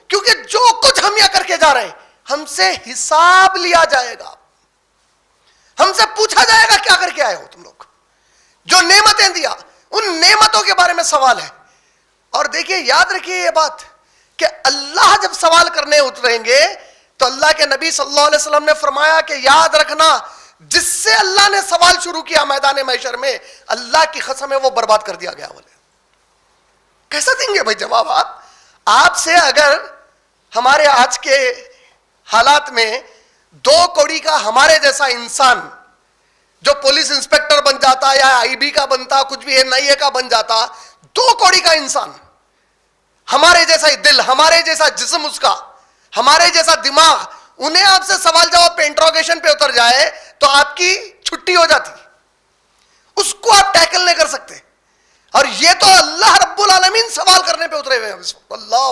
क्योंकि जो कुछ हम यहां करके जा रहे हैं हमसे हिसाब लिया जाएगा, हमसे पूछा जाएगा क्या करके आए हो तुम लोग। जो नेमतें दिया उन नेमतों के बारे में सवाल है। और देखिए याद रखिए ये बात कि अल्लाह जब सवाल करने उतरेंगे तो अल्लाह के नबी सल्लल्लाहु अलैहि वसल्लम ने फरमाया कि याद रखना, जिससे अल्लाह ने सवाल शुरू किया मैदान महशर में, अल्लाह की कसम है वो बर्बाद कर दिया गया। बोले कैसा देंगे भाई जवाब आप? आपसे अगर हमारे आज के हालात में 2 कौड़ी का हमारे जैसा इंसान जो पुलिस इंस्पेक्टर बन जाता या आईबी का बनता, कुछ भी एनआईए का बन जाता, 2 कौड़ी का इंसान, हमारे जैसा ही दिल, हमारे जैसा जिस्म उसका, हमारे जैसा दिमाग, उन्हें आपसे सवाल जवाब पे इंट्रोगेशन पे उतर जाए तो आपकी छुट्टी हो जाती, उसको आप टैकल नहीं कर सकते। और ये तो अल्लाह रब्बुल आलमीन सवाल करने पे उतरे हुए हैं। अल्लाह